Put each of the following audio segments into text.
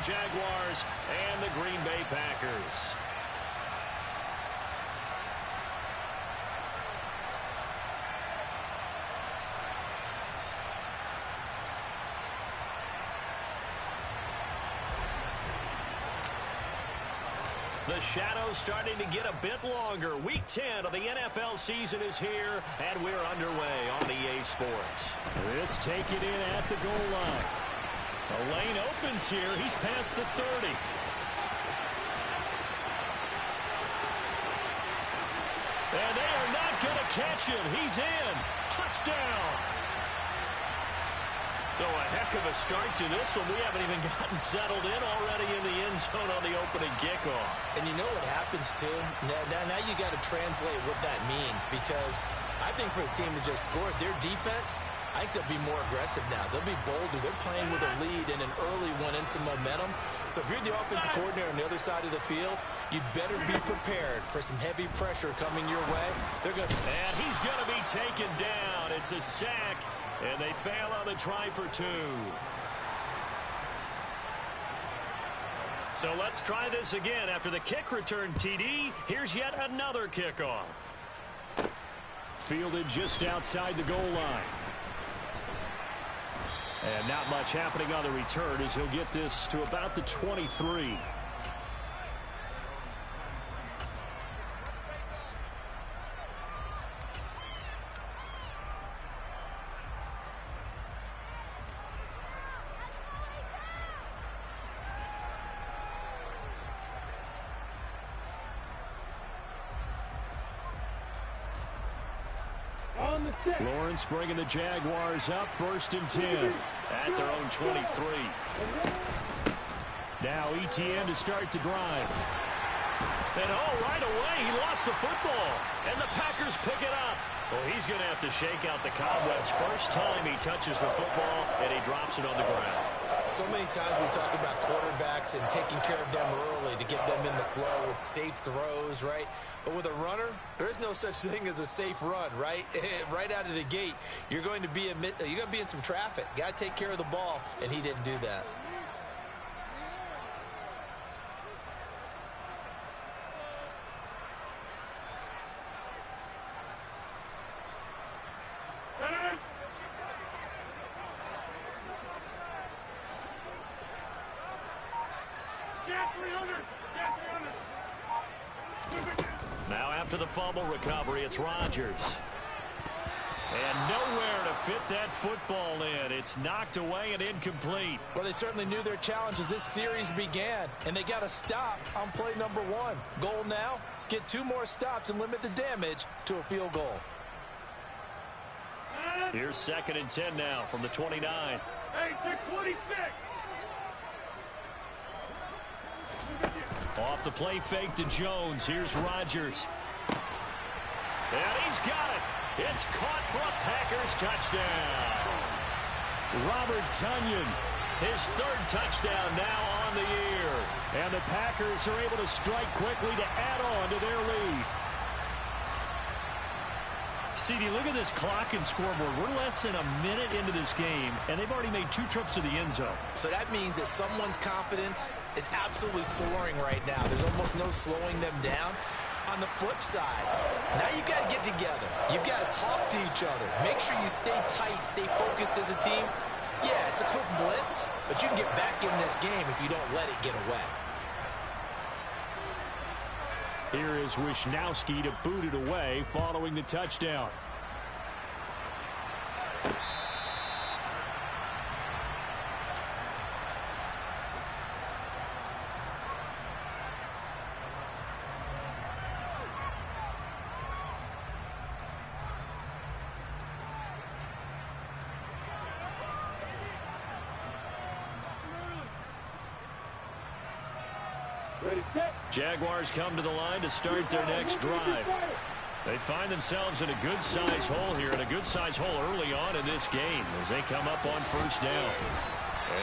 Jaguars and the Green Bay Packers. The shadow's starting to get a bit longer. Week 10 of the NFL season is here, and we're underway on EA Sports. This take it in at the goal line. The lane opens here. He's past the 30. And they are not going to catch him. He's in. Touchdown. So a heck of a start to this one. We haven't even gotten settled in already in the end zone on the opening kickoff. And you know what happens, too? Now you got to translate what that means, because I think for the team to just score, their defense, I think they'll be more aggressive now. They'll be bolder. They're playing with a lead and an early one and some momentum. So if you're the offensive coordinator on the other side of the field, you better be prepared for some heavy pressure coming your way. And he's going to be taken down. It's a sack. And they fail on the try for 2. So let's try this again. After the kick return TD, here's yet another kickoff. Fielded just outside the goal line. And not much happening on the return as he'll get this to about the 23. Lawrence bringing the Jaguars up 1st and 10 at their own 23. Now ETN to start the drive. And right away he lost the football. And the Packers pick it up. Well, he's going to have to shake out the cobwebs first time he touches the football, and he drops it on the ground. So many times we talk about quarterbacks and taking care of them early to get them in the flow with safe throws, right? But with a runner, there is no such thing as a safe run, right? Right out of the gate, you're going to be in some traffic. Got to take care of the ball, and he didn't do that. Now after the fumble recovery, it's Rodgers. And nowhere to fit that football in. It's knocked away and incomplete. Well, they certainly knew their challenge as this series began, and they got to stop on play number 1. Goal now, get 2 more stops and limit the damage to a field goal. Here's 2nd and 10 now from the 29. Hey, to 26. Off the play fake to Jones. Here's Rodgers. And he's got it. It's caught for a Packers touchdown. Robert Tonyan, his 3rd touchdown now on the year. And the Packers are able to strike quickly to add on to their lead. CD, look at this clock and scoreboard. We're less than a minute into this game, and they've already made 2 trips to the end zone. So that means that someone's confidence is absolutely soaring right now. There's almost no slowing them down. On the flip side, now you've got to get together. You've got to talk to each other. Make sure you stay tight, stay focused as a team. Yeah, it's a quick blitz, but you can get back in this game if you don't let it get away. Here is Wisnowski to boot it away following the touchdown. Jaguars come to the line to start their next drive. They find themselves in a good-sized hole here, and a good-sized hole early on in this game as they come up on 1st down.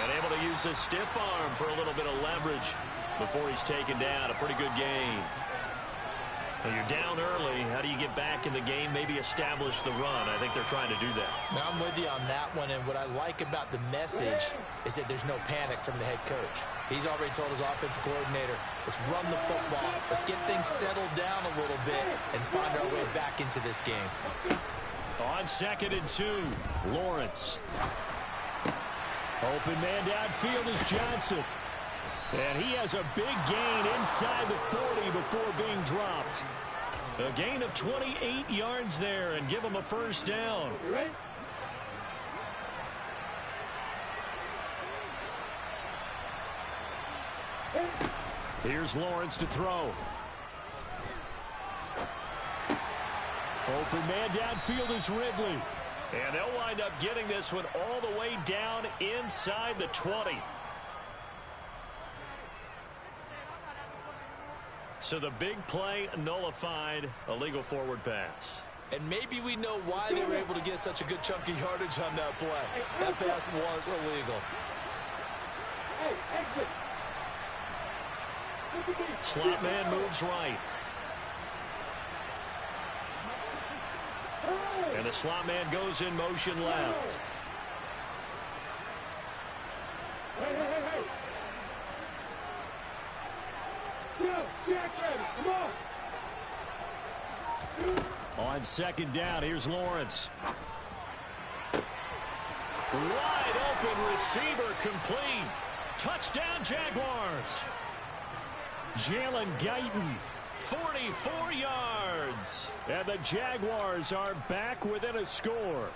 And able to use a stiff arm for a little bit of leverage before he's taken down. A pretty good game. Well, you're down early. How do you get back in the game? Maybe establish the run. I think they're trying to do that. Now, I'm with you on that one, and what I like about the message is that there's no panic from the head coach. He's already told his offensive coordinator, let's run the football. Let's get things settled down a little bit and find our way back into this game. On 2nd and 2, Lawrence. Open man downfield is Johnson. And he has a big gain inside the 40 before being dropped. A gain of 28 yards there and give him a first down. Here's Lawrence to throw. Open man downfield is Ridley. And they'll wind up getting this one all the way down inside the 20. So the big play nullified, a legal forward pass. And maybe we know why they were able to get such a good chunk of yardage on that play. That pass was illegal. Slot man moves right. And the slot man goes in motion left. On 2nd down, here's Lawrence. Wide open receiver complete. Touchdown Jaguars. Jalen Guyton. 44 yards. And the Jaguars are back within a score.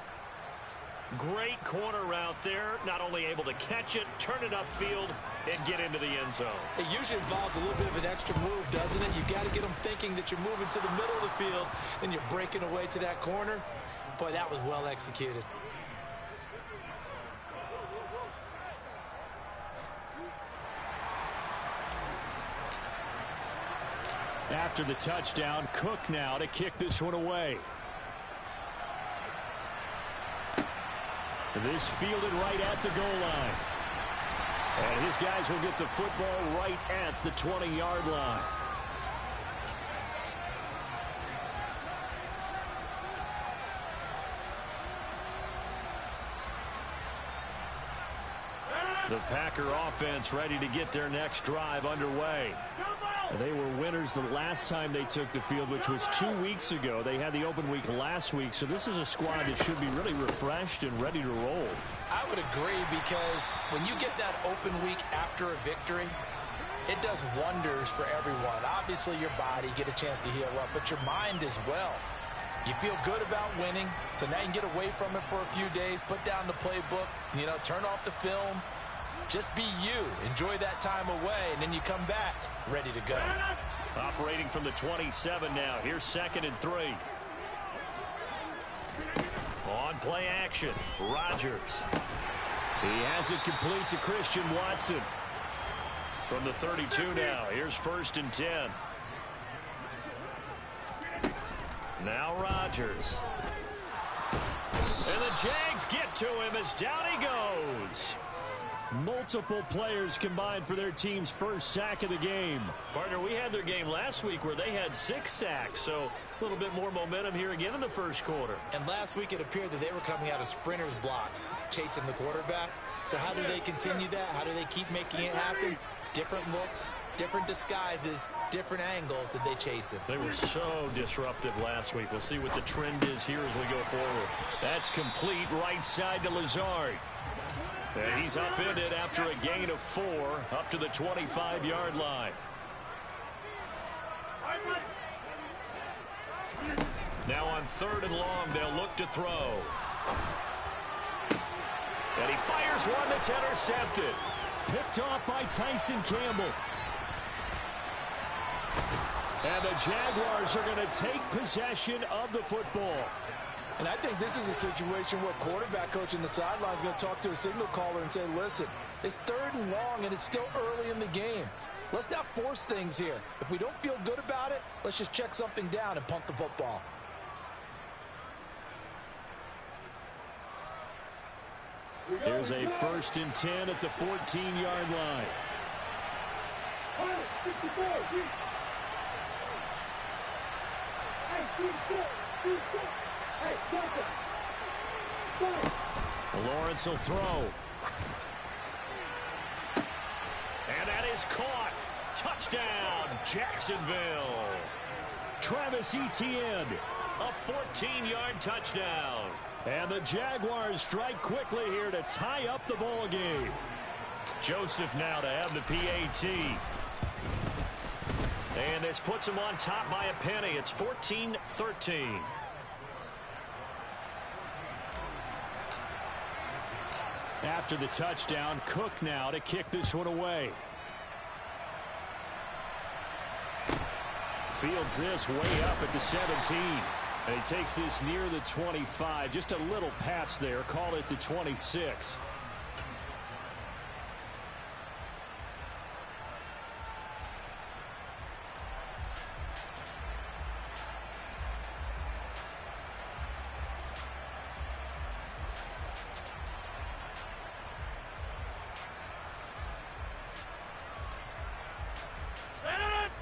Great corner route there. Not only able to catch it, turn it upfield, and get into the end zone. It usually involves a little bit of an extra move, doesn't it? You got to get them thinking that you're moving to the middle of the field, and you're breaking away to that corner. Boy, that was well executed. After the touchdown, Cook now to kick this one away. This fielded right at the goal line. And his guys will get the football right at the 20-yard line. The Packer offense ready to get their next drive underway. They were winners the last time they took the field, which was 2 weeks ago. They had the open week last week, so this is a squad that should be really refreshed and ready to roll. I would agree, because when you get that open week after a victory, it does wonders for everyone. Obviously, your body, get a chance to heal up, but your mind as well. You feel good about winning, so now you can get away from it for a few days, put down the playbook, turn off the film. Just be you. Enjoy that time away, and then you come back ready to go. Operating from the 27 now. Here's 2nd and 3. On play action, Rodgers. He has it complete to Christian Watson. From the 32 now. Here's 1st and 10. Now Rodgers. And the Jags get to him as down he goes. Multiple players combined for their team's first sack of the game. Partner, we had their game last week where they had 6 sacks, so a little bit more momentum here again in the first quarter. And last week it appeared that they were coming out of sprinters blocks, chasing the quarterback. So how do they continue that? How do they keep making it happen? Different looks, different disguises, different angles that they chase him. They were so disruptive last week. We'll see what the trend is here as we go forward. That's complete right side to Lazard. And he's upended after a gain of 4 up to the 25-yard line. Now on 3rd and long, they'll look to throw. And he fires one that's intercepted. Picked off by Tyson Campbell. And the Jaguars are going to take possession of the football. And I think this is a situation where quarterback coach in the sideline is going to talk to a signal caller and say, listen, it's 3rd and long and it's still early in the game. Let's not force things here. If we don't feel good about it, let's just check something down and punt the football. There's a 1st and 10 at the 14-yard line. Lawrence will throw. And that is caught. Touchdown, Jacksonville. Travis Etienne, a 14-yard touchdown. And the Jaguars strike quickly here to tie up the ball game. Joseph now to have the PAT. And this puts him on top by a penny. It's 14-13. After the touchdown, Cook now to kick this one away. Fields this way up at the 17. And he takes this near the 25. Just a little pass there. Call it the 26.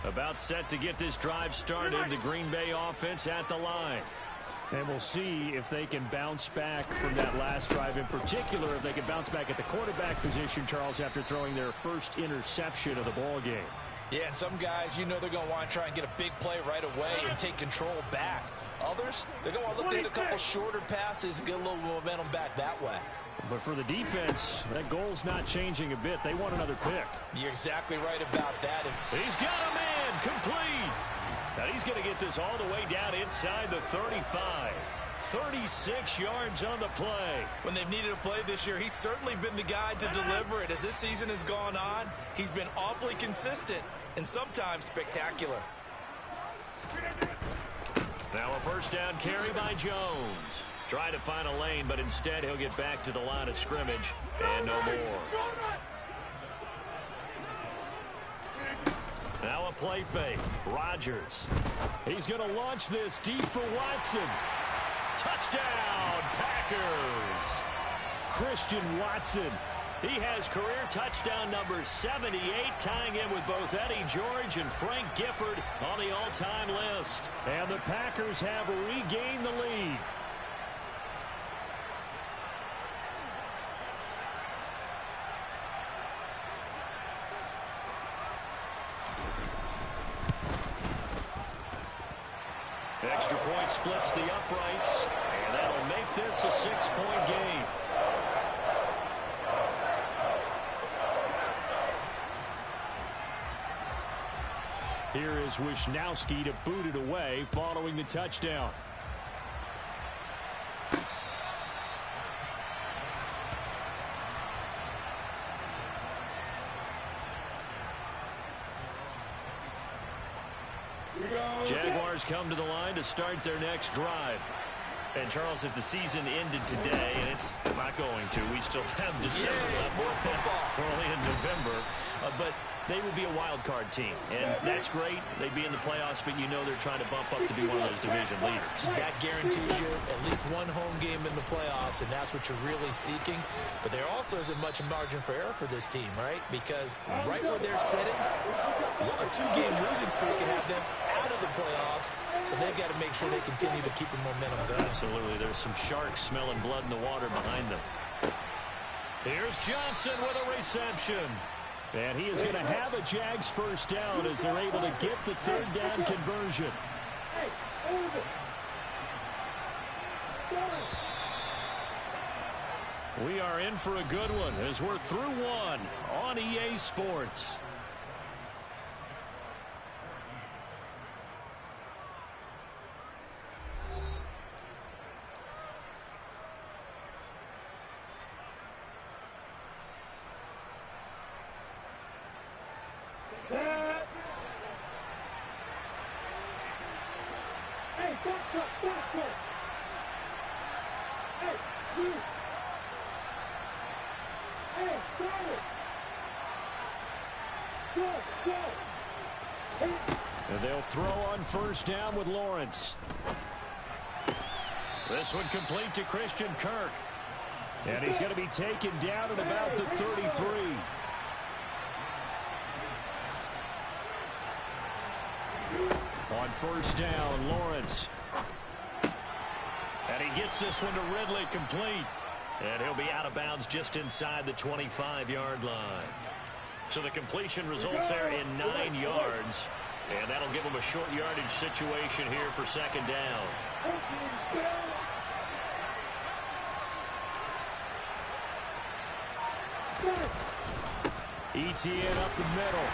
About set to get this drive started. The Green Bay offense at the line. And we'll see if they can bounce back from that last drive. In particular, if they can bounce back at the quarterback position, Charles, after throwing their first interception of the ball game. Yeah, and some guys, you know they're going to want to try and get a big play right away and take control back. Others, they're going to look to hit a couple shorter passes and get a little momentum back that way. But for the defense, that goal's not changing a bit. They want another pick. You're exactly right about that. He's got a man complete. Now he's going to get this all the way down inside the 35. 36 yards on the play. When they've needed a play this year, he's certainly been the guy to deliver it. As this season has gone on, he's been awfully consistent and sometimes spectacular. Now a first down carry by Jones. Try to find a lane, but instead he'll get back to the line of scrimmage and no more. Now a play fake. Rodgers. He's going to launch this deep for Watson. Touchdown, Packers. Christian Watson. He has career touchdown number 78, tying in with both Eddie George and Frank Gifford on the all-time list. And the Packers have regained the lead. Extra point splits the uprights, and that'll make this a 6-point game. Here is Wisnowski to boot it away following the touchdown. Jaguars come to the line to start their next drive. And, Charles, if the season ended today, and it's not going to, we still have December left. We're only in November. But they would be a wild card team. And that's great. They'd be in the playoffs, but you know they're trying to bump up to be one of those division leaders. That guarantees you at least one home game in the playoffs, and that's what you're really seeking. But there also isn't much margin for error for this team, right? Because right where they're sitting, a 2-game losing streak can have them out of the playoffs, so they've got to make sure they continue to keep the momentum going. Absolutely. There's some sharks smelling blood in the water behind them. Here's Johnson with a reception. And he is going to have a Jags first down as they're able to get the third down conversion. We are in for a good one as we're through one on EA Sports. And they'll throw on first down with Lawrence. This one complete to Christian Kirk. And he's going to be taken down at about the 33. On first down, Lawrence. And he gets this one to Ridley, complete. And he'll be out of bounds just inside the 25-yard line. So the completion results there in 9 yards. And that'll give him a short yardage situation here for second down. ETN up the middle.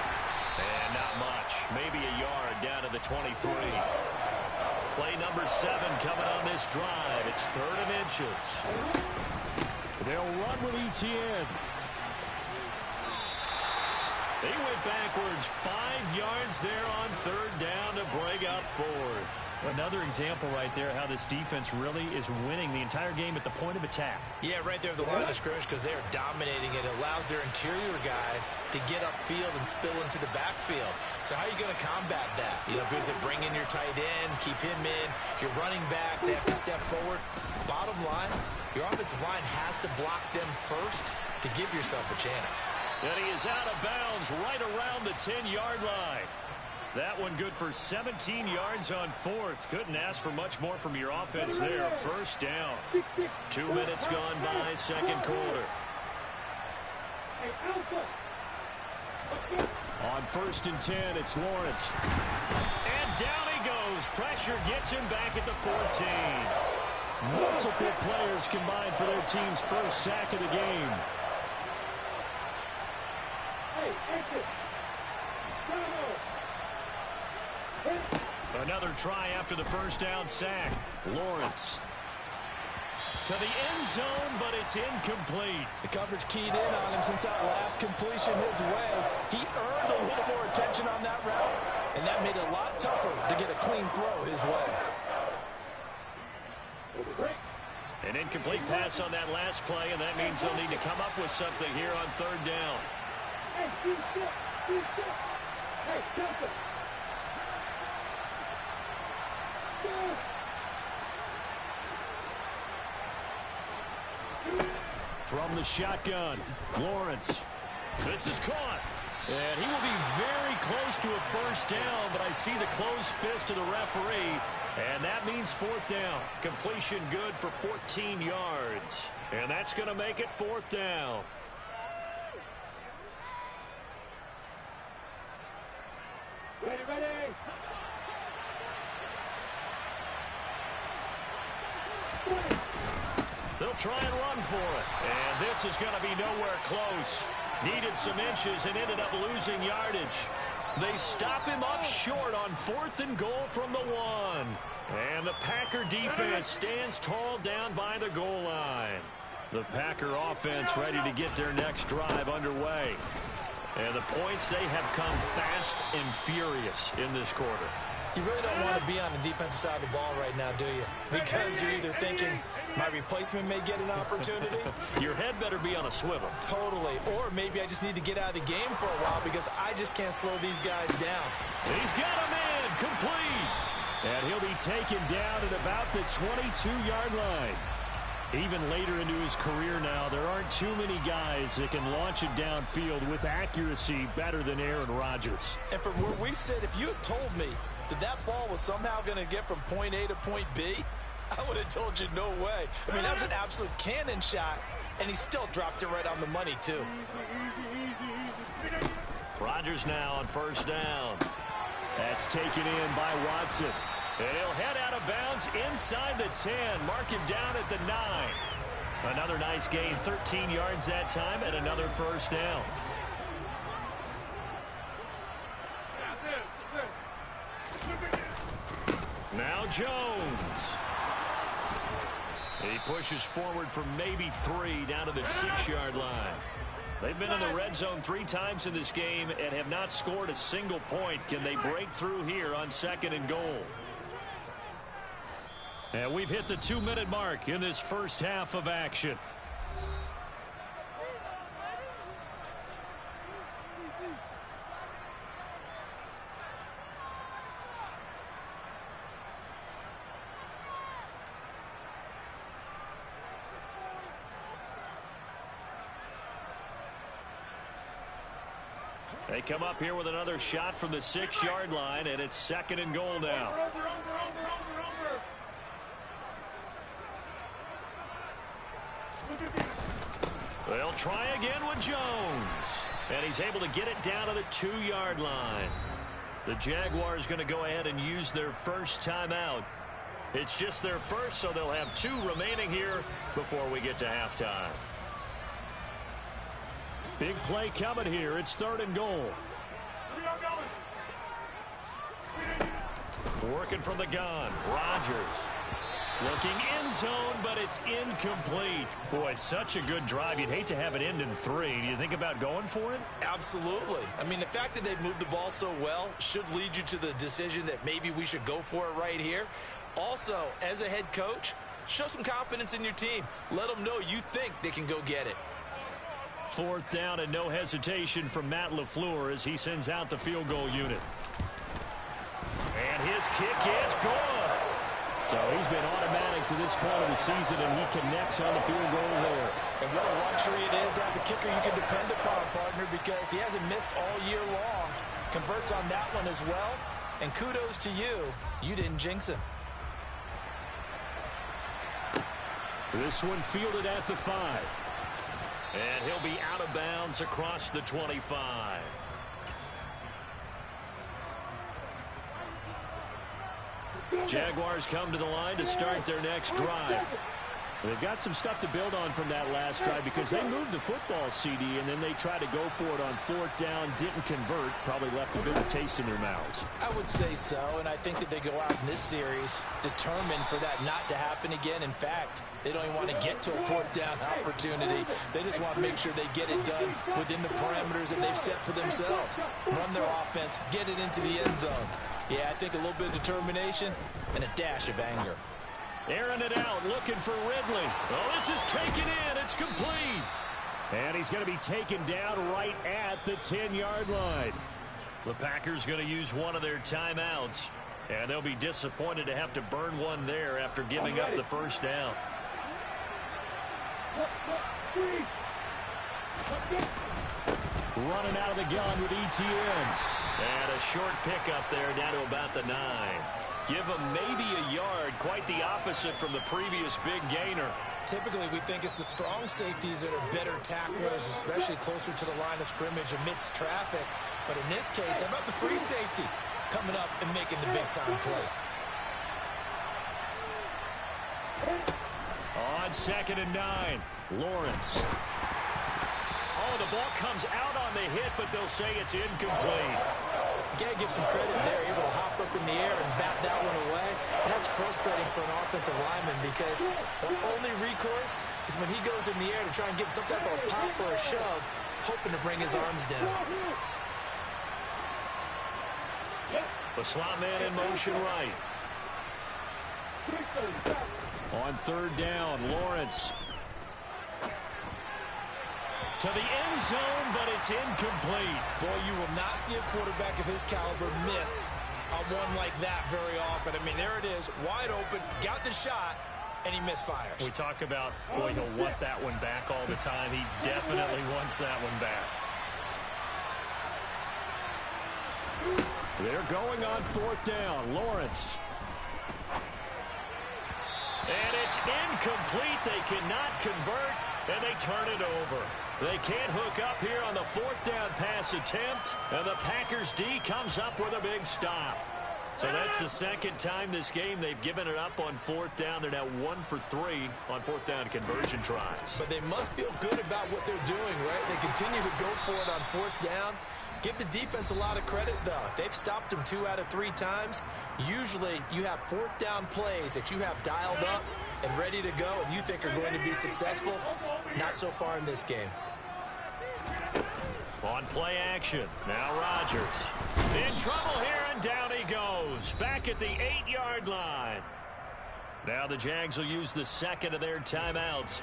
And not much. Maybe a yard down to the 23. Play number 7 coming on this drive. It's 3rd and inches. They'll run with ETN. He went backwards 5 yards there on 3rd down to break up 4th. Another example right there how this defense really is winning the entire game at the point of attack. Yeah, right there at the line of scrimmage because they are dominating it. It allows their interior guys to get upfield and spill into the backfield. So how are you going to combat that? You know, because they bring in your tight end, keep him in. Your running backs, they have to step forward. Bottom line, your offensive line has to block them first to give yourself a chance. And he is out of bounds right around the 10-yard line. That one good for 17 yards on 4th. Couldn't ask for much more from your offense there. First down. 2 minutes gone by, second quarter. On 1st and 10, it's Lawrence. And down he goes. Pressure gets him back at the 14. Multiple players combined for their team's first sack of the game. Another try after the first down sack. Lawrence to the end zone, but it's incomplete. The coverage keyed in on him since that last completion his way. He earned a little more attention on that route, and that made it a lot tougher to get a clean throw his way. An incomplete pass on that last play, and that means they'll need to come up with something here on 3rd down. From the shotgun, Lawrence. This is caught. And he will be very close to a first down, but I see the closed fist of the referee, and that means 4th down. Completion good for 14 yards. And that's going to make it 4th down. Ready, ready. They'll try and run for it. And this is going to be nowhere close. Needed some inches and ended up losing yardage. They stop him up short on 4th and goal from the 1. And the Packer defense stands tall down by the goal line. The Packer offense ready to get their next drive underway. And the points, they have come fast and furious in this quarter. You really don't want to be on the defensive side of the ball right now, do you? Because you're either thinking, my replacement may get an opportunity. Your head better be on a swivel. Totally. Or maybe I just need to get out of the game for a while because I just can't slow these guys down. He's got him in. Complete. And he'll be taken down at about the 22-yard line. Even later into his career now, there aren't too many guys that can launch it downfield with accuracy better than Aaron Rodgers. And from where we sit, if you had told me that that ball was somehow going to get from point A to point B, I would have told you no way. I mean, that was an absolute cannon shot, and he still dropped it right on the money, too. Rodgers now on first down. That's taken in by Watson. And he'll head out of bounds inside the 10. Mark him down at the 9. Another nice gain, 13 yards that time, and another first down. Now Jones. He pushes forward for maybe 3 down to the 6-yard line. They've been in the red zone 3 times in this game and have not scored a single point. Can they break through here on 2nd and goal? And we've hit the 2-minute mark in this first half of action. They come up here with another shot from the 6-yard line, and it's 2nd and goal now. They'll try again with Jones. And he's able to get it down to the 2-yard line. The Jaguars going to go ahead and use their first timeout. It's just their first, so they'll have 2 remaining here before we get to halftime. Big play coming here. It's 3rd and goal. Working from the gun. Rodgers. Looking end zone, but it's incomplete. Boy, such a good drive. You'd hate to have it end in 3. Do you think about going for it? Absolutely. I mean, the fact that they've moved the ball so well should lead you to the decision that maybe we should go for it right here. Also, as a head coach, show some confidence in your team. Let them know you think they can go get it. 4th down and no hesitation from Matt LaFleur as he sends out the field goal unit. And his kick is good. So he's been automatic to this point of the season, and he connects on the field goal there. And what a luxury it is to have a kicker you can depend upon, partner, because he hasn't missed all year long. Converts on that one as well. And kudos to you. You didn't jinx him. This one fielded at the 5. And he'll be out of bounds across the 25. Jaguars come to the line to start their next drive. They've got some stuff to build on from that last drive because they moved the football, CD, and then they tried to go for it on 4th down, didn't convert, probably left a bit of taste in their mouths. I would say so, and I think that they go out in this series determined for that not to happen again. In fact, they don't even want to get to a 4th down opportunity. They just want to make sure they get it done within the parameters that they've set for themselves. Run their offense, get it into the end zone. Yeah, I think a little bit of determination and a dash of anger. Airing it out, looking for Ridley. Oh, this is taken in. It's complete. And he's going to be taken down right at the 10-yard line. The Packers going to use one of their timeouts. And they'll be disappointed to have to burn one there after giving up the first down. Running out of the gun with ETN. And a short pickup there down to about the 9. Give him maybe a yard, quite the opposite from the previous big gainer. Typically, we think it's the strong safeties that are better tacklers, especially closer to the line of scrimmage amidst traffic. But in this case, how about the free safety coming up and making the big-time play? On 2nd and 9, Lawrence. Oh, the ball comes out on the hit, but they'll say it's incomplete. You got to give some credit there, able to hop up in the air and bat that one away. And that's frustrating for an offensive lineman because the only recourse is when he goes in the air to try and give some type of a pop or a shove, hoping to bring his arms down. The slot man in motion right. On 3rd down, Lawrence. To the end zone, but it's incomplete. Boy, you will not see a quarterback of his caliber miss on one like that very often. I mean, there it is, wide open, got the shot, and he misfires. We talk about, boy, he'll want that one back all the time. He definitely wants that one back. They're going on 4th down. Lawrence. And it's incomplete. They cannot convert, and they turn it over. They can't hook up here on the 4th down pass attempt, and the Packers D comes up with a big stop. So that's the 2nd time this game they've given it up on 4th down. They're now 1 for 3 on 4th down conversion tries. But they must feel good about what they're doing, right? They continue to go for it on 4th down. Give the defense a lot of credit, though. They've stopped them 2 out of 3 times. Usually, you have 4th down plays that you have dialed up and ready to go, and you think are going to be successful. Not so far in this game. On play action, now Rodgers. In trouble here, and down he goes. Back at the 8-yard line. Now the Jags will use the 2nd of their timeouts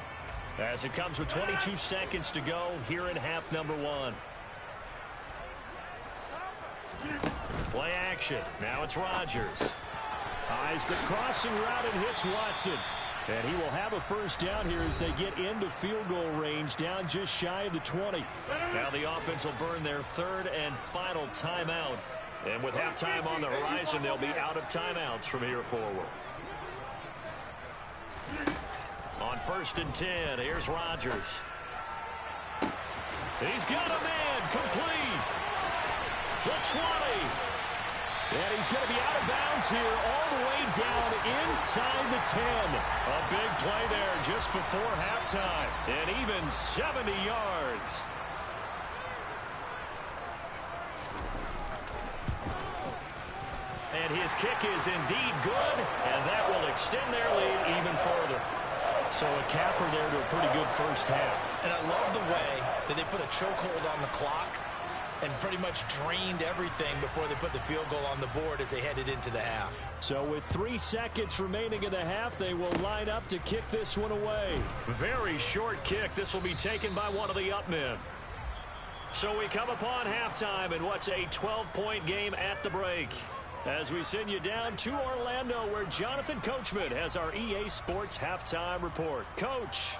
as it comes with 22 seconds to go here in half number 1. Play action. Now it's Rodgers. Eyes the crossing route and hits Watson. And he will have a first down here as they get into field goal range, down just shy of the 20. Now the offense will burn their third and final timeout. And with halftime on the horizon, they'll be out of timeouts from here forward. On 1st and 10, here's Rodgers. He's got a man, complete. The 20. And he's going to be out of bounds here all the way down inside the 10. A big play there just before halftime. And even 70 yards. And his kick is indeed good, and that will extend their lead even further. So a capper there to a pretty good first half. And I love the way that they put a chokehold on the clock and pretty much drained everything before they put the field goal on the board as they headed into the half. So with 3 seconds remaining in the half, they will line up to kick this one away. Very short kick. This will be taken by one of the up men. So we come upon halftime in what's a 12-point game at the break. As we send you down to Orlando, where Jonathan Coachman has our EA Sports Halftime Report. Coach.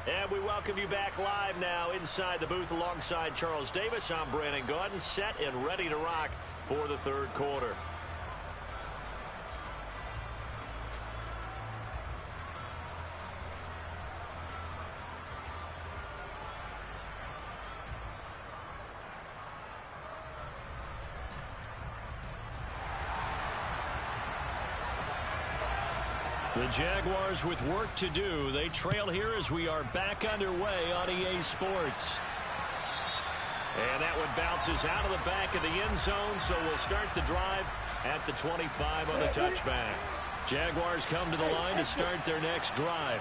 And we welcome you back live now inside the booth alongside Charles Davis. I'm Brandon Gaudin, set and ready to rock for the third quarter. The Jaguars with work to do. They trail here as we are back underway on EA Sports. And that one bounces out of the back of the end zone, so we'll start the drive at the 25 on the touchback. Jaguars come to the line to start their next drive.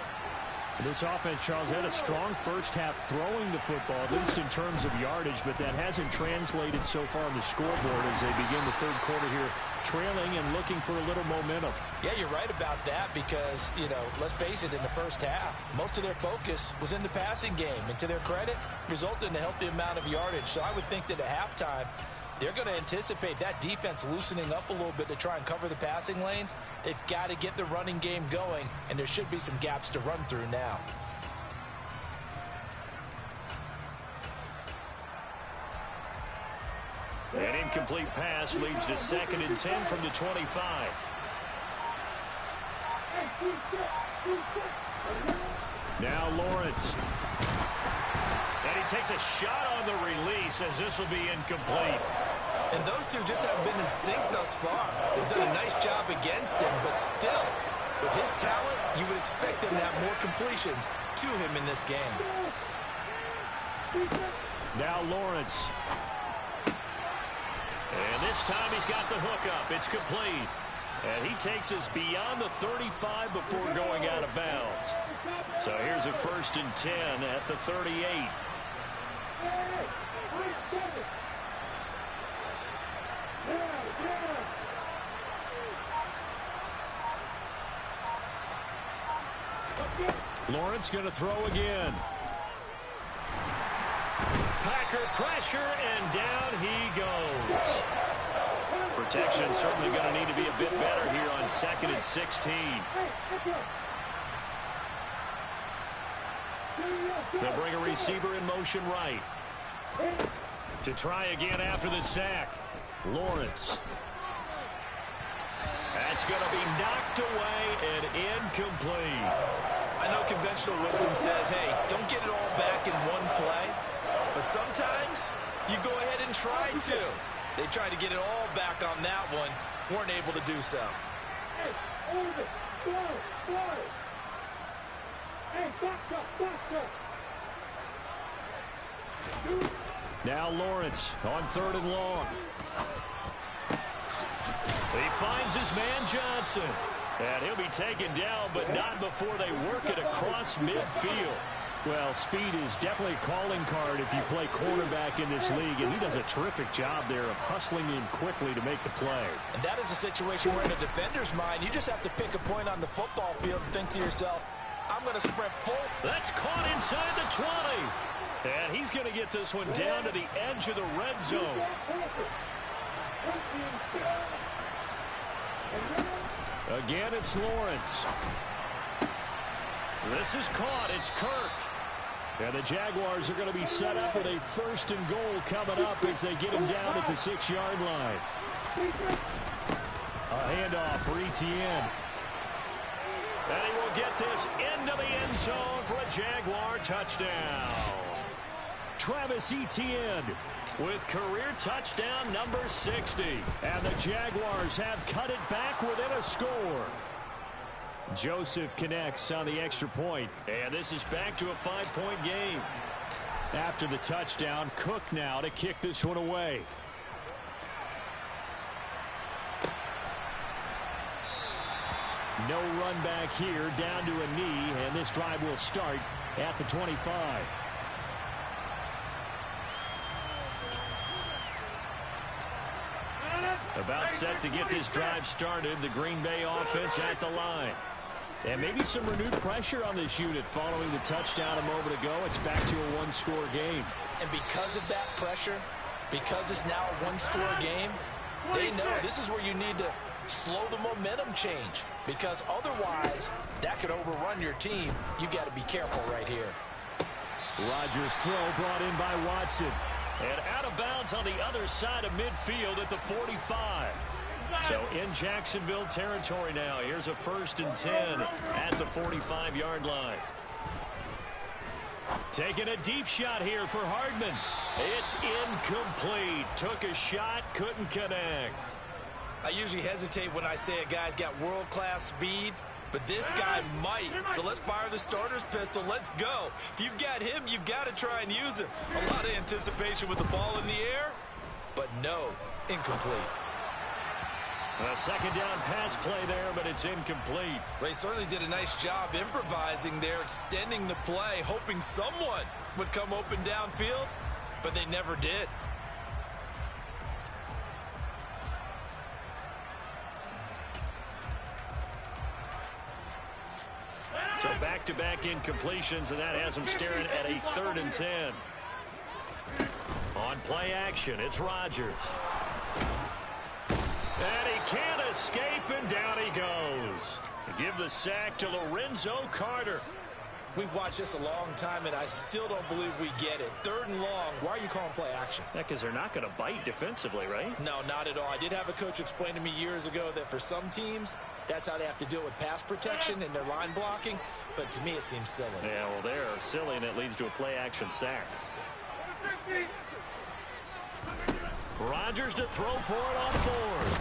This offense, Charles, had a strong first half throwing the football, at least in terms of yardage, but that hasn't translated so far on the scoreboard as they begin the third quarter here, trailing and looking for a little momentum. Yeah, you're right about that because, you know, let's face it, in the first half, most of their focus was in the passing game. And to their credit, resulted in a healthy amount of yardage. So I would think that at halftime, they're going to anticipate that defense loosening up a little bit to try and cover the passing lanes. They've got to get the running game going, and there should be some gaps to run through now. An incomplete pass leads to 2nd and 10 from the 25. Now Lawrence. And he takes a shot on the release as this will be incomplete. And those two just haven't been in sync thus far. They've done a nice job against him, but still, with his talent, you would expect them to have more completions to him in this game. Now Lawrence. And this time he's got the hook up. It's complete. And he takes us beyond the 35 before going out of bounds. So here's a 1st and 10 at the 38. Lawrence going to throw again. Packer pressure, and down he goes. Protection certainly going to need to be a bit better here on 2nd and 16. They'll bring a receiver in motion right. To try again after the sack. Lawrence. That's going to be knocked away and incomplete. I know conventional wisdom says, hey, don't get it all back in one play. But sometimes you go ahead and try to. They tried to get it all back on that one. Weren't able to do so. Now Lawrence on 3rd and long. He finds his man Johnson. And he'll be taken down, but not before they work it across midfield. Well, speed is definitely a calling card if you play quarterback in this league, and he does a terrific job there of hustling in quickly to make the play. And that is a situation where in a defender's mind, you just have to pick a point on the football field and think to yourself, I'm going to sprint full. That's caught inside the 20. And he's going to get this one down to the edge of the red zone. Again, it's Lawrence. This is caught. It's Kirk. And the Jaguars are going to be set up with a 1st and goal coming up as they get him down at the 6-yard line. A handoff for Etienne. And he will get this into the end zone for a Jaguar touchdown. Travis Etienne with career touchdown number 60. And the Jaguars have cut it back within a score. Joseph connects on the extra point. And this is back to a 5-point game. After the touchdown, Cook now to kick this one away. No run back here, down to a knee, and this drive will start at the 25. About set to get this drive started, the Green Bay offense at the line. And maybe some renewed pressure on this unit following the touchdown a moment ago. It's back to a 1-score game. And because of that pressure, because it's now a 1-score game, they know this is where you need to slow the momentum change, because otherwise that could overrun your team. You got to be careful right here. Rodgers' throw brought in by Watson. And out of bounds on the other side of midfield at the 45. So in Jacksonville territory now. Here's a 1st and 10 at the 45-yard line. Taking a deep shot here for Hardman. It's incomplete. Took a shot, couldn't connect. I usually hesitate when I say a guy's got world-class speed, but this guy might. So let's fire the starter's pistol. Let's go. If you've got him, you've got to try and use him. A lot of anticipation with the ball in the air, but no, incomplete. A 2nd down pass play there, but it's incomplete. They certainly did a nice job improvising there, extending the play, hoping someone would come open downfield, but they never did. So back-to-back incompletions, and that has them staring at a 3rd and 10. On play action, it's Rodgers. And he can't escape, and down he goes. Give the sack to Lorenzo Carter. We've watched this a long time, and I still don't believe we get it. 3rd and long. Why are you calling play action? Yeah, because they're not going to bite defensively, right? No, not at all. I did have a coach explain to me years ago that for some teams, that's how they have to deal with pass protection and their line blocking. But to me, it seems silly. Yeah, well, they're silly, and it leads to a play action sack. Rodgers to throw for it on 4th.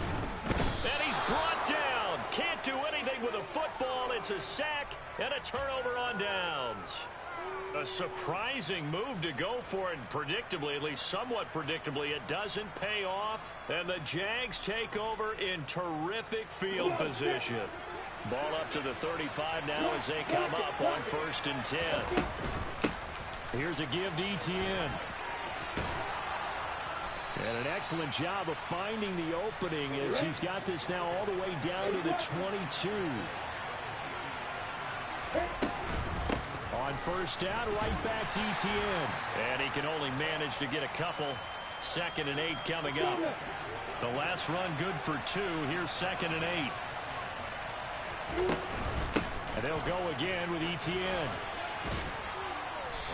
And he's brought down. Can't do anything with a football. It's a sack and a turnover on downs. A surprising move to go for it. Predictably, at least somewhat predictably, it doesn't pay off. And the Jags take over in terrific field position. Ball up to the 35 now as they come up on 1st and 10. Here's a give to Etienne. And an excellent job of finding the opening as he's got this now all the way down to the 22. On 1st down, right back to Etienne. And he can only manage to get a couple. 2nd and 8 coming up. The last run good for 2. Here's 2nd and 8. And they'll go again with Etienne.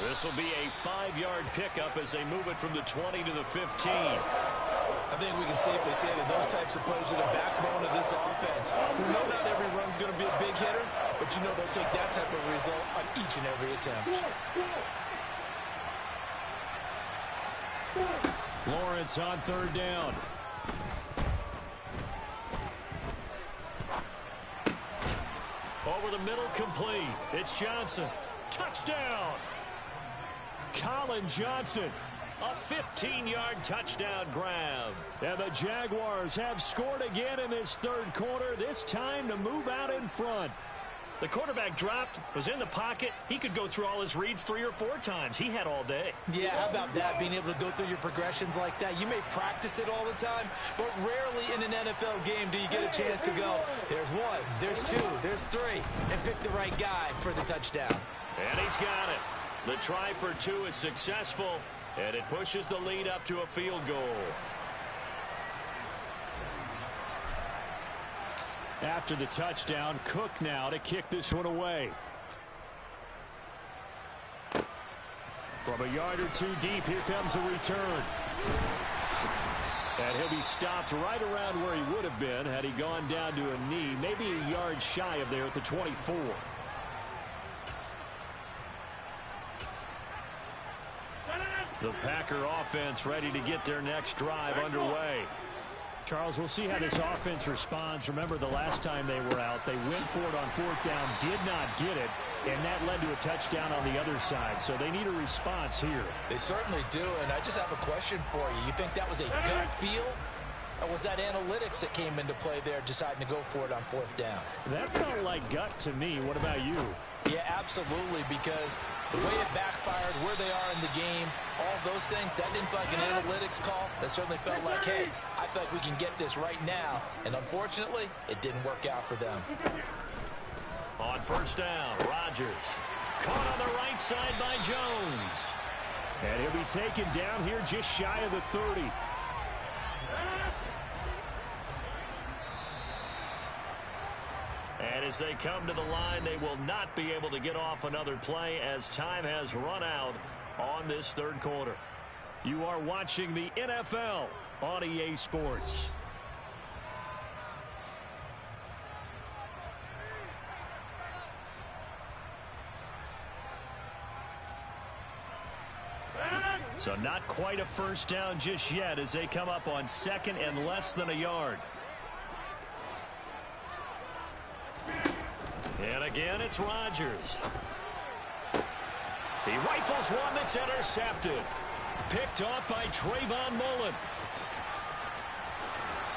This will be a 5-yard pickup as they move it from the 20 to the 15. I think we can safely say that those types of plays are the backbone of this offense. We know not every run's going to be a big hitter, but you know they'll take that type of result on each and every attempt. Lawrence on 3rd down. Over the middle, complete. It's Johnson. Touchdown! Colin Johnson. A 15-yard touchdown grab. And the Jaguars have scored again in this 3rd quarter, this time to move out in front. The quarterback dropped, was in the pocket. He could go through all his reads 3 or 4 times. He had all day. Yeah, how about that, being able to go through your progressions like that? You may practice it all the time, but rarely in an NFL game do you get a chance to go, there's 1, there's 2, there's 3, and pick the right guy for the touchdown. And he's got it. The try for 2 is successful, and it pushes the lead up to a field goal. After the touchdown, Cook now to kick this one away. From a yard or two deep, here comes a return. And he'll be stopped right around where he would have been had he gone down to a knee, maybe a yard shy of there at the 24. The Packer offense ready to get their next drive underway. Charles, we'll see how this offense responds. Remember, the last time they were out, they went for it on fourth down, did not get it, and that led to a touchdown on the other side. So they need a response here. They certainly do, and I just have a question for you. You think that was a gut feel, or was that analytics that came into play there deciding to go for it on fourth down? That felt like gut to me. What about you? Yeah, absolutely, because the way it backfired, where they are in the game, all those things, that didn't feel like an analytics call. That certainly felt like, hey, I feel like we can get this right now. And unfortunately, it didn't work out for them. On first down, Rodgers. Caught on the right side by Jones. And he'll be taken down here just shy of the 30. And as they come to the line, they will not be able to get off another play as time has run out on this third quarter. You are watching the NFL on EA Sports. So not quite a first down just yet as they come up on second and less than a yard. And again, it's Rodgers. He rifles one that's intercepted. Picked off by Trayvon Mullen.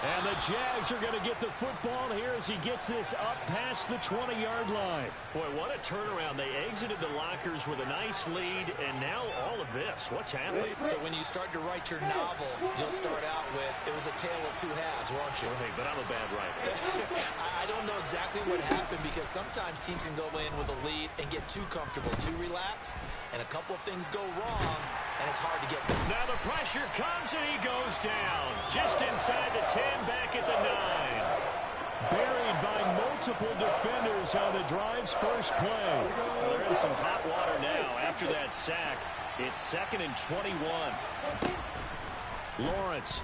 And the Jags are going to get the football here as he gets this up past the 20-yard line. Boy, what a turnaround. They exited the lockers with a nice lead, and now all of this. What's happening? So when you start to write your novel, you'll start out with, it was a tale of two halves, won't you? Okay, but I'm a bad writer. I don't know exactly what happened because sometimes teams can go in with a lead and get too comfortable, too relaxed, and a couple of things go wrong, and it's hard to get back. Now the pressure comes, and he goes down. Just inside the 10, back at the 9. Buried by multiple defenders on the drive's first play. Well, they're in some hot water now. After that sack, it's 2nd and 21. Lawrence.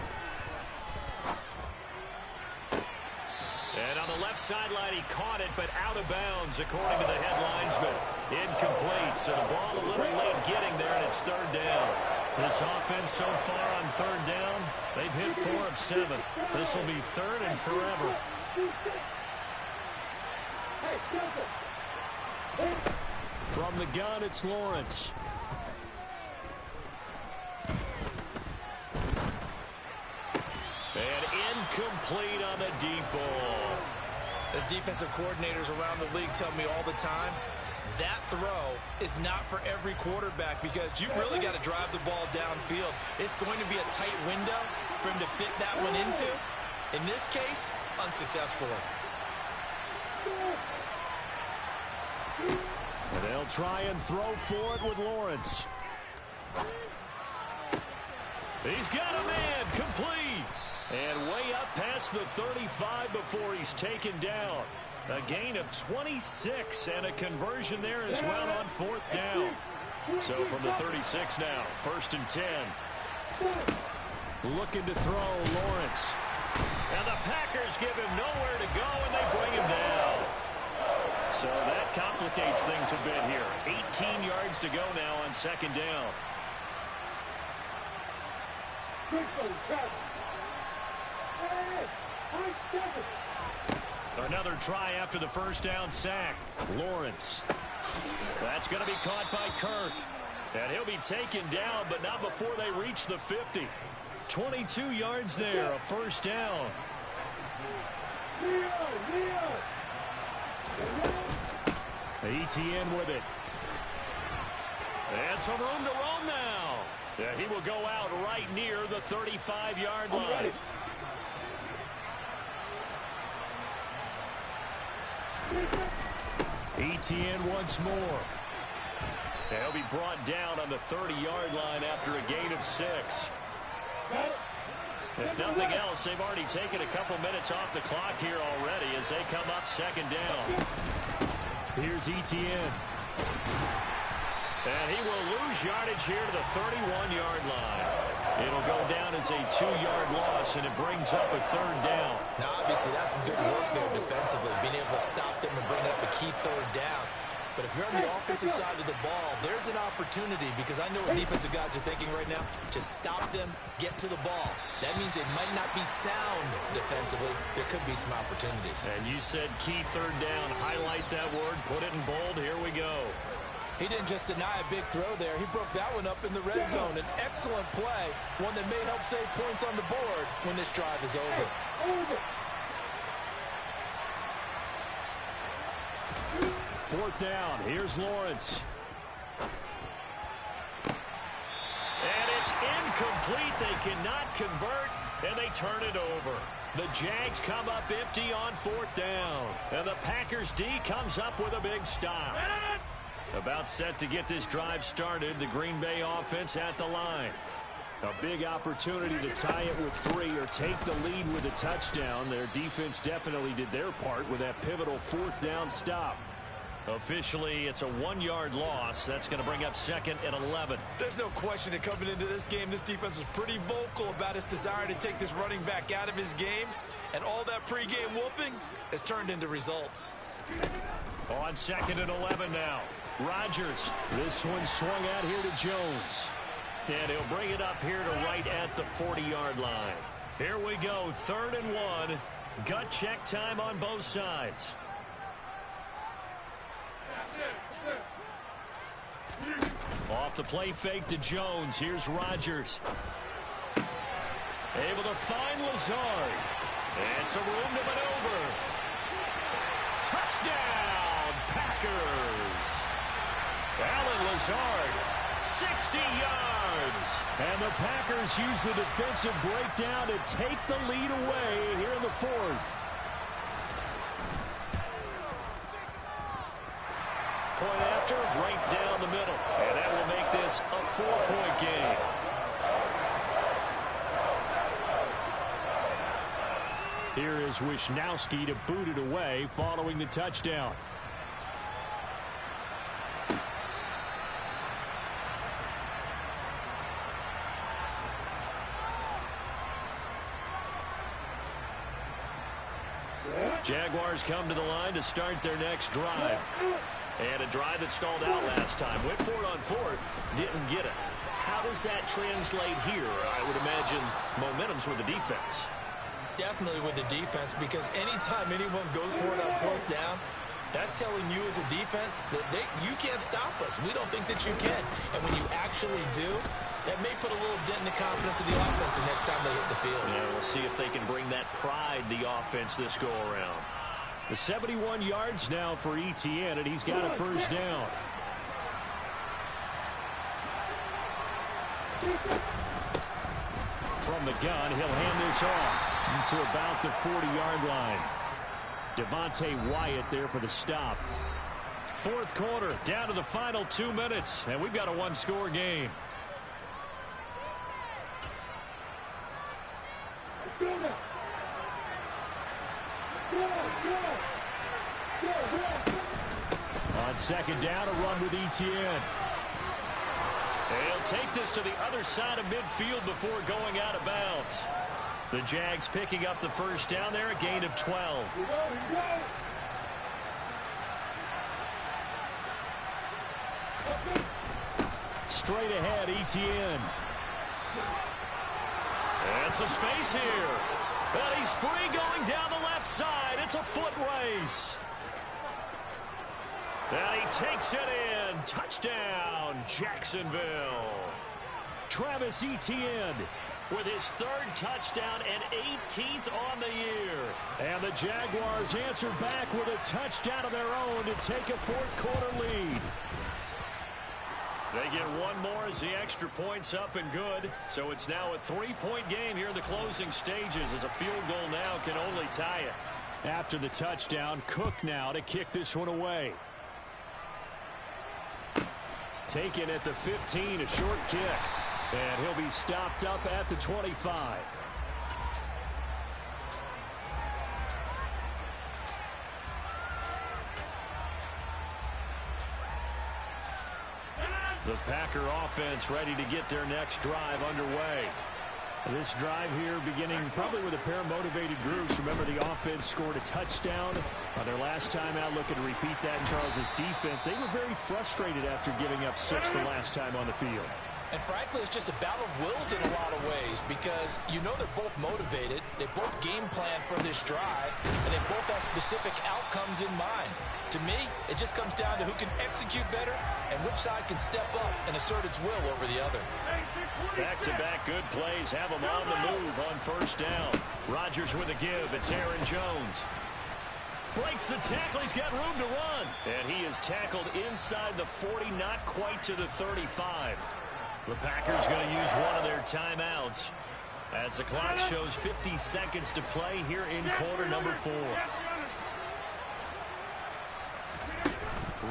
And on the left sideline, he caught it, but out of bounds, according to the head linesman. Incomplete, so the ball a little late getting there, and it's third down. This offense so far on third down, they've hit 4 of 7. This will be third and forever. From the gun, it's Lawrence. And incomplete on the deep ball. As defensive coordinators around the league tell me all the time, that throw is not for every quarterback because you've really got to drive the ball downfield. It's going to be a tight window for him to fit that one into. In this case, unsuccessfully. And they'll try and throw for it with Lawrence. He's got a man, complete. And way up past the 35 before he's taken down. A gain of 26 and a conversion there as well on fourth down. So from the 36 now, 1st and 10. Looking to throw, Lawrence. And the Packers give him nowhere to go, and they bring him down. So that complicates things a bit here. 18 yards to go now on 2nd down. Another try after the first down sack. Lawrence. That's going to be caught by Kirk. And he'll be taken down, but not before they reach the 50. 22 yards there, a first down. ETN with it. And some room to roam now. Yeah, he will go out right near the 35-yard line. ETN once more. He'll be brought down on the 30-yard line after a gain of 6. If nothing else, they've already taken a couple minutes off the clock here already as they come up second down. Here's Etienne. And he will lose yardage here to the 31-yard line. It'll go down as a 2-yard loss, and it brings up a third down. Now, obviously, that's some good work there defensively, being able to stop them and bring up a key third down. But if you're on the offensive side of the ball, there's an opportunity, because I know what defensive guys are thinking right now. Just stop them, get to the ball. That means they might not be sound defensively. There could be some opportunities. And you said key third down. Highlight that word. Put it in bold. Here we go. He didn't just deny a big throw there. He broke that one up in the red zone. An excellent play, one that may help save points on the board when this drive is over. Fourth down. Here's Lawrence. And it's incomplete. They cannot convert, and they turn it over. The Jags come up empty on fourth down. And the Packers D comes up with a big stop. About set to get this drive started. The Green Bay offense at the line. A big opportunity to tie it with 3 or take the lead with a touchdown. Their defense definitely did their part with that pivotal fourth down stop. Officially, it's a 1-yard loss. That's going to bring up second and 11. There's no question that coming into this game, this defense was pretty vocal about its desire to take this running back out of his game. And all that pregame wolfing has turned into results. On second and 11 now. Rodgers. This one swung out here to Jones. And he'll bring it up here to right at the 40-yard line. Here we go, 3rd and 1. Gut check time on both sides. Off the play fake to Jones. Here's Rodgers. Able to find Lazard. And some room to maneuver. Touchdown, Packers. Alan Lazard, 60 yards. And the Packers use the defensive breakdown to take the lead away here in the 4th. Point after, right down the middle. And that will make this a 4-point game. Here is Wisnowski to boot it away following the touchdown. Jaguars come to the line to start their next drive. And a drive that stalled out last time. Went for it on 4th. Didn't get it. How does that translate here? I would imagine momentum's with the defense. Definitely with the defense, because anytime anyone goes for it on 4th down, that's telling you as a defense that you can't stop us. We don't think that you can. And when you actually do, that may put a little dent in the confidence of the offense the next time they hit the field. Yeah, we'll see if they can bring that pride, the offense, this go-around. The 71 yards now for Etienne, and he's got a first down. From the gun, he'll hand this off to about the 40-yard line. Devontae Wyatt there for the stop. 4th quarter, down to the final 2 minutes, and we've got a 1-score game. On second down, a run with Etienne. They'll take this to the other side of midfield before going out of bounds. The Jags picking up the first down there, a gain of 12. Straight ahead, Etienne. And some space here. But he's free going down the left side. It's a foot race. And he takes it in. Touchdown, Jacksonville. Travis Etienne with his 3rd touchdown and 18th on the year. And the Jaguars answer back with a touchdown of their own to take a 4th quarter lead. They get one more as the extra point's up and good. So it's now a 3-point game here in the closing stages, as a field goal now can only tie it. After the touchdown, Cook now to kick this one away. Taken at the 15, a short kick. And he'll be stopped up at the 25. The Packer offense ready to get their next drive underway. This drive here beginning probably with a pair of motivated groups. Remember, the offense scored a touchdown on their last time out. Looking to repeat that in Charles' defense. They were very frustrated after giving up 6 the last time on the field. And frankly, it's just a battle of wills in a lot of ways because you know they're both motivated. They both game plan for this drive, and they both have specific outcomes in mind. To me, it just comes down to who can execute better and which side can step up and assert its will over the other. Back-to-back good plays have them on the move on first down. Rodgers with a give. It's Aaron Jones. Breaks the tackle. He's got room to run. And he is tackled inside the 40, not quite to the 35. The Packers going to use one of their timeouts as the clock shows 50 seconds to play here in quarter number 4.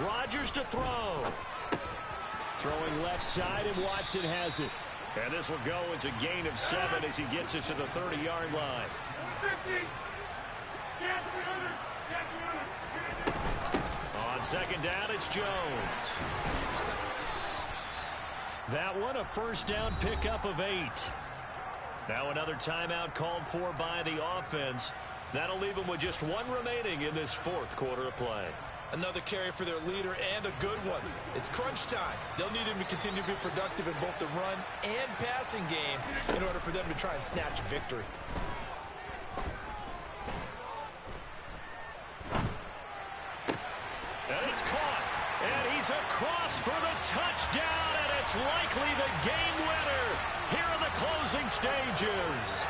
Rodgers to throw. Throwing left side, and Watson has it. And this will go as a gain of 7 as he gets it to the 30-yard line. On second down, it's Jones. That one, a first down pickup of 8. Now another timeout called for by the offense. That'll leave them with just 1 remaining in this 4th quarter of play. Another carry for their leader, and a good one. It's crunch time. They'll need him to continue to be productive in both the run and passing game in order for them to try and snatch a victory. And it's caught. And he's across for the touchdown, and it's likely the game winner here in the closing stages.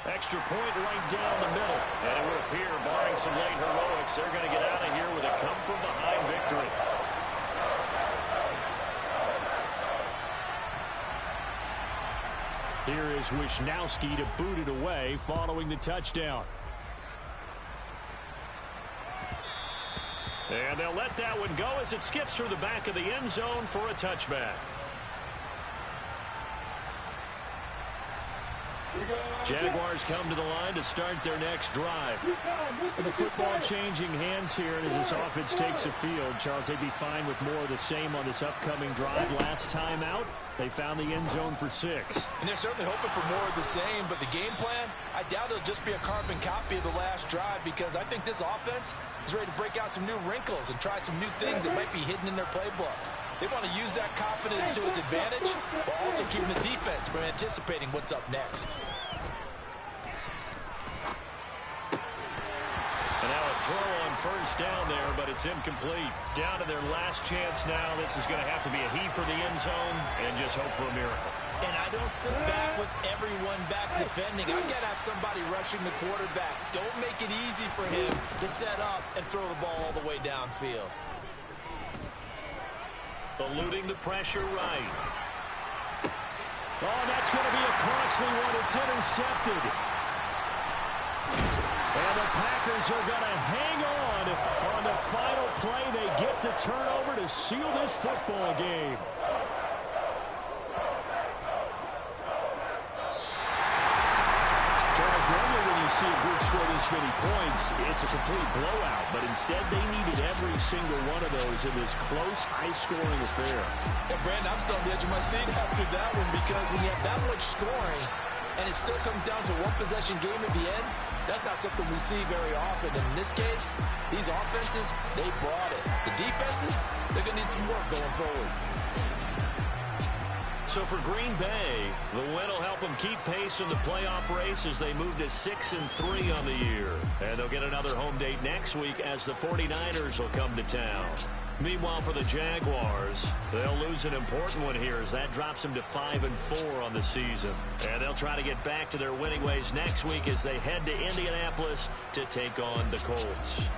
Extra point right down the middle. And it would appear, barring some late heroics, they're going to get out of here with a come-from-behind victory. Here is Wisnowski to boot it away following the touchdown. And they'll let that one go as it skips through the back of the end zone for a touchback. Jaguars come to the line to start their next drive. The football changing hands here, and as this offense takes the field, Charles, they'd be fine with more of the same on this upcoming drive. Last time out, they found the end zone for 6. And they're certainly hoping for more of the same, but the game plan, I doubt it'll just be a carbon copy of the last drive because I think this offense is ready to break out some new wrinkles and try some new things that might be hidden in their playbook. They want to use that confidence to its advantage while also keeping the defense from anticipating what's up next. And now a throw on first down there, but it's incomplete. Down to their last chance now. This is going to have to be a heave for the end zone and just hope for a miracle. And I don't sit back with everyone back defending. I've got to have somebody rushing the quarterback. Don't make it easy for him to set up and throw the ball all the way downfield. Eluding the pressure right. Oh, that's going to be a costly one. It's intercepted. And the Packers are going to hang on the final play. They get the turnover to seal this football game. Charles, normally when you see a group score this many points, it's a complete blowout. But instead, they needed every single one of those in this close, high-scoring affair. Yeah, Brandon, I'm still on the edge of my seat after that one because when you have that much scoring and it still comes down to one possession game at the end, that's not something we see very often. And in this case, these offenses, they brought it. The defenses, they're going to need some work going forward. So for Green Bay, the win will help them keep pace in the playoff race as they move to 6-3 on the year. And they'll get another home date next week as the 49ers will come to town. Meanwhile, for the Jaguars, they'll lose an important one here as that drops them to 5-4 on the season. And they'll try to get back to their winning ways next week as they head to Indianapolis to take on the Colts.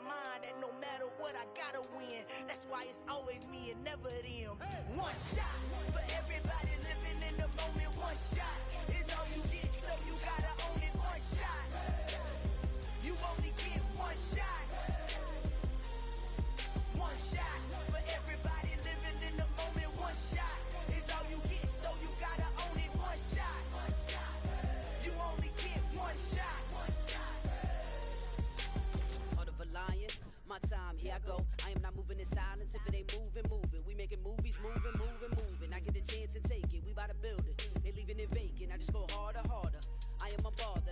mind that no matter what, I gotta win. That's why it's always me and never them. One shot for everybody living in the moment. One shot is all you get, so you gotta own it. One shot. You only get one shot. One shot for everybody living in the moment. One shot is all you get, so you gotta own it. One shot. You only get one shot. Heart of a lion, my time, here I go. I am not moving in silence. If it ain't moving, move it. We making movies, moving. I get a chance to take it. We bout to build it. They leaving it vacant. I just go harder. I am a baller.